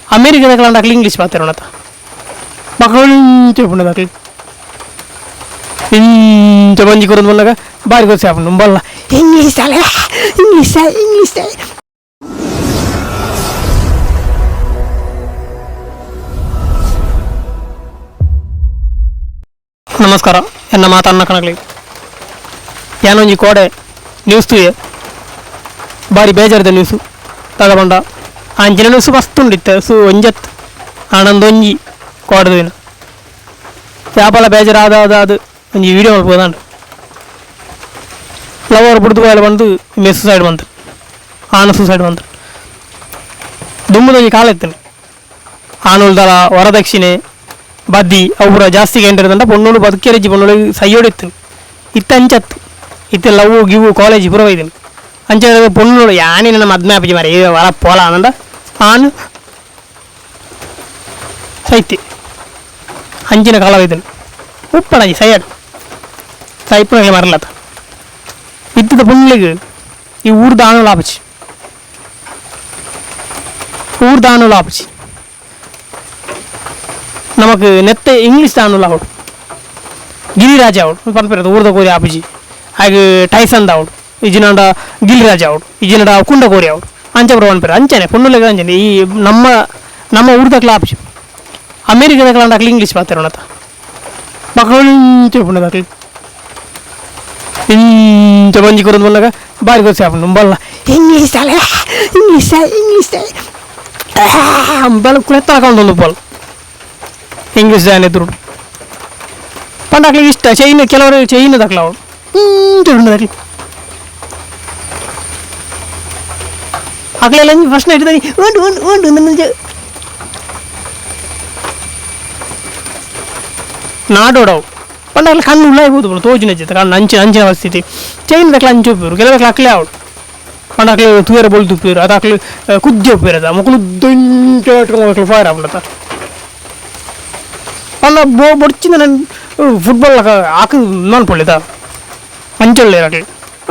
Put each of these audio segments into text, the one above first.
ಅಮೇರಿಕಾದಾಗ ಹಾಕ್ಲಿ ಇಂಗ್ಲೀಷ್ ಮಾತಾಡೋಣ ಮಕ್ಕಳು ಹಾಕ್ಲಿ ಇಂಚ ಮಂಜಿ ಕೊರೋದು ಬಂದಾಗ ಬಾರಿ ಗೊತ್ತಿ ಹಾಕೊಂಡು ಬಲ್ಲ ಇಂಗ್ಲೀಷ್ ಅಲ್ಲ ಇಂಗ್ಲೀಷ್ ಇಂಗ್ಲೀಷ್. ನಮಸ್ಕಾರ ಎನ್ನ ಮಾತನ್ನ ಕಣಗ್ಲಿ ಏನೊಂಜಿ ಕೋಡೆ ನ್ಯೂಸ್ ತೂಯೆ ಬಾರಿ ಬೇಜಾರದ ನ್ಯೂಸು ತಗೊಂಡ ಅಂಚಿನ ನ್ಯೂಸು ಮಸ್ತ್ ಉಂಡಿತ್ತೆ ಒಂಜತ್ ಆನಂದೊಂಜಿ ಕೋಡದಿನ ಯಾಪಲ ಬೇಜಾರಾದ ಅದು ಒಂಜಿ ವೀಡಿಯೋ ಮಲ್ಪೋದಾಂಡು ಲವರ್ ಬಿಡ್ದು ಬಾಯಲ್ಲಿ ಬಂದು ಸೂಸೈಡ್ ಬಂತು ಆನ ಸೂಸೈಡ್ ಬಂತು ದುಮ್ಮದೊಂಜಿ ಕಾಲ ಇತ್ತೇನೆ ಆನುಲ್ದಲ ವರದಕ್ಷಿಣೆ ಬದ್ದಿ ಅವರ ಜಾಸ್ತಿ ಗಂಟೆದಂಡ ಪೊಣ್ಣುಳು ಬದುಕೇರಿಜ್ಜಿ ಪೊಣ್ಣುಳು ಸೈಯೋಡಿತ್ತು ಇತ್ತು ಅಂಚತ್ತು ಇತ್ತು ಲವ್ ಗಿವು ಕಾಲೇಜ್ ಪುರ ಒಯ್ದೀನಿ ಅಂಚ ಪೊಣ್ಣುಳು ಯಾನಿ ನನ್ನ ಮದ್ಮೆ ಅಪ್ಪಜಿ ಮಾರಿ ವರ ಪೋಲ ಅಂದ ಆನು ಸೈತಿ ಅಂಚಿನ ಕಾಲ ಒಯ್ದನು ಉಪ್ಪಣಜಿ ಸೈಯಡ್ ಸೈಪುಣಗೆ ಮರಲತ್ತ ಇತ್ತದ ಪೊಣ್ಣುಳಿಗೆ ಈ ಊರ್ದ ಆನುಳು ಆಪಚಿ ಊರ್ದ ಆನುಳು ಆಪಚಿ நமக்கு நெத்த இங்கிலீஷ் தான் அவடு ಗಿರಿರಾಜ ಅವಡು ಪಂಪಿರೋದು ಊರ್ದ ಕೋರಿ ಆಪುಜಿ ಹಾಗೆ ಟೈಸನ್ ಅವಡು ಇಜಿನಾಡ ಗಿರಿರಾಜ ಅವಡು ಇಜಿನಾಡ ಕುಂಡ ಕೋರಿ ಅವಡು ಅಂಚಪುರ ಪಂಪಿರ ಅಂಚನೆ ಪೊಣ್ಣುಲೆಗ ಅಂಚನೆ ಈ ನಮ್ಮ ಊರ್ದಕ್ಲ ಆಪುಜಿ ಅಮೇರಿಕಾದಾಗ ಹಾಕ್ಲಿ ಇಂಗ್ಲೀಷ್ ಮಾತಾಡೋಣ ಮಕ್ಕಳು ಪುಣ್ಣದಾಕ್ಲಿ ಇಂಚ ಮಂಜಿ ಕೊರೋದು ಬಂದಾಗ ಬಾರಿ ಗೊತ್ತಿ ಹಾಕೊಂಡು ಬಲ್ಲ ಇಂಗ್ಲೀಷ್ ಅಲ್ಲ ಇಂಗ್ಲೀಷ್ ಇಂಗ್ಲೀಷ್ ಬಲ್ಲ ಕುಳೆತ್ತಕೊಂಡು ಬಲ್ಲ ಇಂಗ್ಲೀಷ್ ಜಾನ್ ಎದುರು ಪಂಡಾಕ್ಲಿಗೆ ಇಷ್ಟ ಚೈನ್ ಕೆಲವರು ಚೈನ್ ದಾಕ್ಲ ಅವಳು ದಾಕ್ಲಿ ಆಗ್ಲೆಲ್ಲ ಫಸ್ಟ್ ನೈಟ್ ಉಂಟು ಉಂಟು ಉಂಟು ನನ್ನ ನಾಡೋಡವು ಪಂಡಾಕ್ಲಿ ಕಣ್ಣು ಉಳ್ಳಾಗ್ಬೋದು ತೋಜಿನ ಜೊತೆ ಕಣ್ಣು ಅಂಚಿನ ಪರಿಸ್ಥಿತಿ ಚೈನ್ ದಾಕ್ಲ ಅಂಚು ಉಪ್ಪಿರು ಕೆಲವಕ್ಕೆ ಹಾಕ್ಲೇ ಅವಳು ಪಂಡಾಕ್ಲಿ ತೂಯರ ಬೊಲ್ದು ಉಪ್ಪಿರು ಅದಾಕ್ಲಿ ಕುದ್ದಿ ಉಪ್ಪಿರದ ಮಕ್ಕಳು ದೊಡ್ಡ ಫೈರ್ ಆಗ್ಬಿಡತ್ತ ಅಲ್ಲ ಬೊಡ್ಚಿಂದ ನಾನು ಫುಟ್ಬಾಲ್ ಹಾಕಿದ್ ನಾನು ಪೊಳ್ಳಿದ ಅಂಚೊಳ್ಳೆ ಇರಲಿ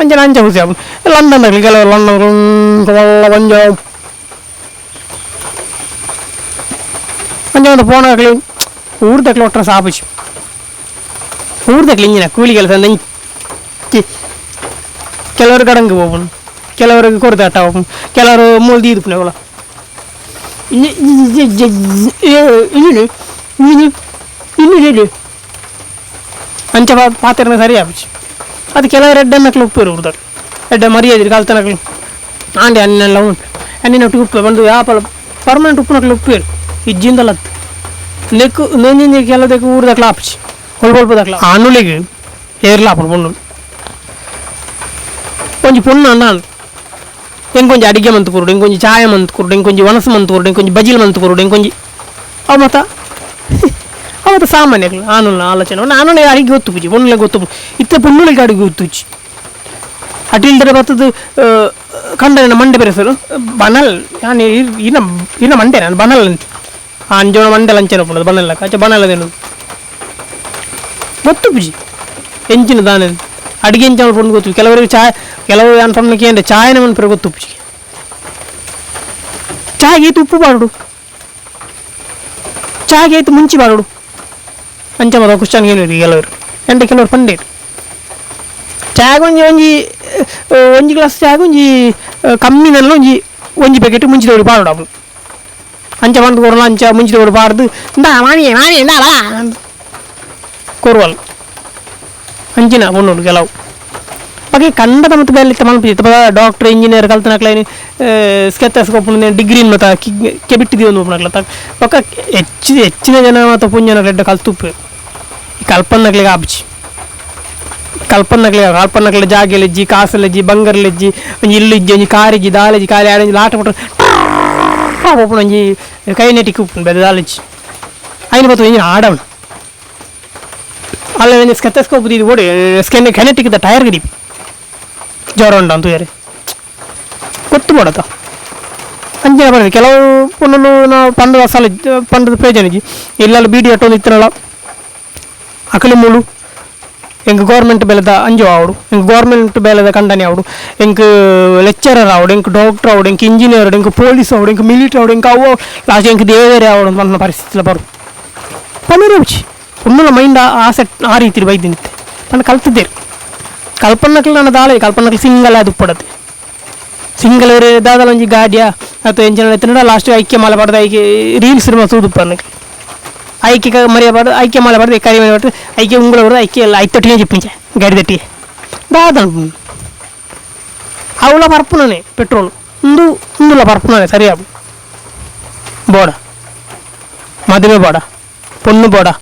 ಅಂಚನ ಅಂಚ ಹುಸಿ ಆಗ್ಬೋದು ಲಂಡನ್ ಆಗಲಿ ಕೆಲವರು ಲಂಡನ್ ಪಂಜ ಅಂಚ ಫೋನ್ ಆಗಲಿ ಊರ್ದಕ್ಲಿ ಒಟ್ಟರೆ ಸಾಪಿಸಿ ಊರ್ದಕ್ಲಿ ಇಂಜಿನ ಕೂಲಿ ಕೆಲಸ ಅಂದ ಕೆಲವರು ಗಡಂಗೆ ಹೋಗ್ಬೋದು ಕೆಲವರಿಗೆ ಕೊರತೆ ಅಟ್ಟ ಹೋಗ್ಬೋದು ಕೆಲವರು ಮೂಲ್ದಿ ಇದು ಪುಣ್ಯಗಳ ಇನ್ನು ಅಂಚ ಪಾತ್ರೆ ಸರಿ ಆಪಿಸಿ ಅದು ಕೆಲವರು ಎಡ್ಡನ್ನಕ್ಲು ಉಪ್ಪೇರು ಹುಡ್ದಾರೆ ಎಡ್ಡ ಮರಿಯಾದ್ರಿ ಕಾಲ್ತನಕ್ಲು ಆಂಡೆ ಅನ್ನೆಲ್ಲ ಉಂಟು ಅನ್ನಿನೊಟ್ಟಿಗೆ ಉಪ್ಪು ಬಂದು ಯಾಪಲ ಪರ್ಮನೆಂಟ್ ಉಪ್ಪುನಕ್ಲು ಉಪ್ಪೇರು ಇಜ್ಜಿಂದಲ್ಲ ನೆಕ್ಕು ನೆಂಜಿನ ಕೆಲದಕ್ಕೆ ಊರ್ದಕ್ಲ ಆಪಿಸಿ ಹೊಲ್ಪೊಲ್ಪದಕ್ಲ ಆನುಳಿಗೆ ಏರ್ಲಾಪು ಪೊಣ್ಣು ಕೊಂಚ ಪೊಣ್ಣು ಅನ್ನ ಎಂಕೊಂಚ ಅಡಿಗೆ month ಕೊರುಡು ಎಂಕೊಂಚ chai month ಕೊರುಡು ಎಂಕೊಂಚ ವನಸು month ಕೊರುಡು ಎಂಕೊಂಚ ಬಜಿಲ್ month ಕೊರುಡು ಎಂಕೊಂಚ ಅವು ಮತ್ತ ಅವತ್ತು ಸಾಮಾನ್ಯಗಳು ಆನುಲ್ಲ ಆಲೋಚನೆ ನಾನು ಅಡಿಗೆ ಗೊತ್ತು ಪೂಜಿ ಪೊಣ್ಣುಲೆ ಗೊತ್ತು ಇತ್ತ ಪೊಣ್ಣುಳಿಗೆ ಅಡಿಗೆ ಗೊತ್ತುಚ್ಚಿ ಅಟಿಲ್ದರೆ ಬರ್ತದ್ದು ಕಂಡ ಮಂಡೆ ಬೆರೆಸಲು ಬನಲ್ ನಾನು ಇನ್ನ ಮಂಡೆ ನಾನು ಬನಲ್ ಅಂತ ಅಂಜೋಣ ಮಂಡೆ ಲಂಚನ ಪುಣದು ಬನಲ್ಲ ಕಚ್ಚ ಬನಲ್ಲದೇನು ಗೊತ್ತು ಪೂಜಿ ಎಂಚಿನ ದಾನ ಅಡಿಗೆ ಎಂಚ ಪೊಣ್ಣು ಗೊತ್ತು ಕೆಲವರಿಗೆ ಕೆಲವರು ಏನು ಪೊಣ್ಣಕ್ಕೆ ಅಂದರೆ ಚಾಯನ ಮನ್ಪರ ಗೊತ್ತು ಪೂಜಿ ಚಾಯ್ಗೆ ಐತು ಉಪ್ಪು ಬಾರಡು ಚಾಯ್ಗೆ ಆಯ್ತು ಮುಂಚೆ ಬಾರಡು ಅಂಚ ಮದ ಕುಶ್ಚನ್ ಏನು ಕೆಲವರು ಎಂಟು ಕೆಲವರು ಪಂಡೇರು ಚಾಯ್ ಒಂಜಿ ಗ್ಲಾಸ್ ಚಾಯ್ ಕಮ್ಮಿನಲ್ಲಿ ಒಂಜಿ ಪ್ಯಾಕೆಟ್ ಮುಂಚೆ ತೋಡಿ ಪಾಡು ಅವನು ಅಂಚ ಬಂದು ಕೊಡಲ್ಲ ಅಂಚ ಮುಂಚೆ ತೋಡಿ ಪಾಡ್ದು ಮಾನಿ ಎಂಡಾಲ ಕೊರುವಲ್ ಅಂಚಿನ ಪೊಣ್ಣು ಕೆಲವು ಬಗ್ಗೆ ಕಂಡದ ಮತ್ತು ಬೇರೆ ಮಲ್ಪಿತ್ತು ಡಾಕ್ಟರ್ ಇಂಜಿನಿಯರ್ ಕಲ್ತನಕ್ಲೇನು ಸ್ಕೆತ್ತಸ್ಕೋಪ್ ಡಿಗ್ರಿ ಮತ್ತು ಕೆಬಿಟ್ಟಿದ್ದೀವಿ ಒಂದು ಒಬ್ಬನಕ್ಲ ಪಕ್ಕ ಹೆಚ್ಚಿನ ಜನ ಮತ್ತು ಪುಂಜನಕ್ಲೆಡ್ಡ ಕಲ್ತುಪ್ಪು ಈ ಕಲ್ಪನ್ನಕ್ಲಿಗೆ ಆಪಿಸಿ ಕಲ್ಪನ್ನಕ್ಲೆ ಜಾಗೆಲೆಜ್ಜಿ ಕಾಸಲೆಜ್ಜಿ ಬಂಗಾರಲೆಜ್ಜಿ ಒಂಜಿ ಇಲ್ಲಿಜ್ಜಿ ಒಂಜಿ ಕಾರಿಜ್ಜಿ ದಾಲೆಜ್ಜಿ ಕಾಲಿ ಆಡಂಜಿ ಲಾಟ ಬಿಟ್ಟು ಒಪ್ಪು ಒಂಜಿ ಕೈನೆಟಿಕ್ ಉಪ್ಪು ಬೆದ ದಾಲೆಜ್ಜಿ ಐನು ಬತ್ತು ಇಂಜಿನ ಆಡವನು ಅಲ್ಲ ಸ್ಕೆತ್ತಸ್ಕೋಪ್ ಇದು ಓಡಿ ಕೈನೆಟಿಕ್ ಇದ್ದ ಟೈರ್ ಗಿಡಿ ಜ್ವರ ಉಂಟು ಅಂತ ಯಾರೇ ಗೊತ್ತು ಮಾಡತ್ತ ಅಂಚಿನ ಬರೋದು ಕೆಲವು ಪೊಣ್ಣು ನಾವು ಪಂಡದ ಸಲ ಪಂಡದ ಪ್ರಯೋಜನ ಇಲ್ಲೆಲ್ಲ ಬೀಡಿ ಅಟ್ಟೊಂದು ಇತ್ತರಲ್ಲ ಅಕಲಿ ಮೂಳು ಎಂಕ್ ಗೌರ್ಮೆಂಟ್ ಬೇಲೆದ ಅಂಜೋ ಆವಡು ಎಂಕ್ ಗೌರ್ಮೆಂಟ್ ಬೇಲೆದ ಕಂಡನಿ ಆವಡು ಎಂಕ್ ಲೆಕ್ಚರರ್ ಆವಡು ಎಂಕ್ ಡಾಕ್ಟರ್ ಆವಡು ಎಂಕ್ ಇಂಜಿನಿಯರ್ ಆವಡು ಎಂಕ್ ಪೊಲೀಸ್ ಆವಡು ಎಂಕ್ ಮಿಲಿಟರಿ ಆವಡು ಎಂಕ್ ಅವು ಲಾಸ್ಟ್ ಎಂಕ್ ದೇವೇರೆ ಆವಡು ನನ್ನ ಪರಿಸ್ಥಿತಿలో ಬರು ಪನ್ನೀರೇ ಬಿಚ್ಚಿ ಒಮ್ಮೆ ಮೈಂಡ್ ಆಸೆಟ್ ಆ ರೀತಿ ಬೈದಿನಿತ್ತೆ ನಾನು ಕಲ್ತಿದ್ದೇನೆ ಕಲ್ಪನಕ್ಲು ನನ್ನ ದಾಳೆ ಕಲ್ಪನಕ್ಲು ಸಿಂಗಲ್ ಅದು ಪಡತ್ತೆ ಸಿಂಗಲ್ ದಾದಲ ಒಂಜಿ ಗಾಡಿಯ ಅಥವಾ ಎಂಜಿನ ಎತ್ತಿನ ಲಾಸ್ಟ್ ಐಕ್ಯ ಮಾಲೆ ಪಡೆದ ಐಕ್ಯ ರೀಲ್ಸ್ ಸಿನಿಮಾ ಸೂದು ಪನ್ನಕ್ಕೆ ಐಕ್ಯ ಮರಿಯ ಪಡೆದು ಐಕ್ಯ ಮಾಲೆ ಪಡೆದು ಕರಿ ಮನೆ ಪಡೆದು ಐಕ್ಯ ಉಂಗುಳ ಪಡೆದು ಐಕ್ಯ ಎಲ್ಲ ಐದು ತಟ್ಟಿಗೆ ಚಿಪ್ಪಿಂಚೆ ಗಾಡಿ ತಟ್ಟಿಗೆ ದಾದ ಅವಳ ಪರಪುನೇ ಪೆಟ್ರೋಲ್ ಇಂದುಲ ಪರಪುನೇ ಸರಿಯಾಗು ಬೋಡ ಮದುವೆ ಬೋಡ பொண்ணு போடா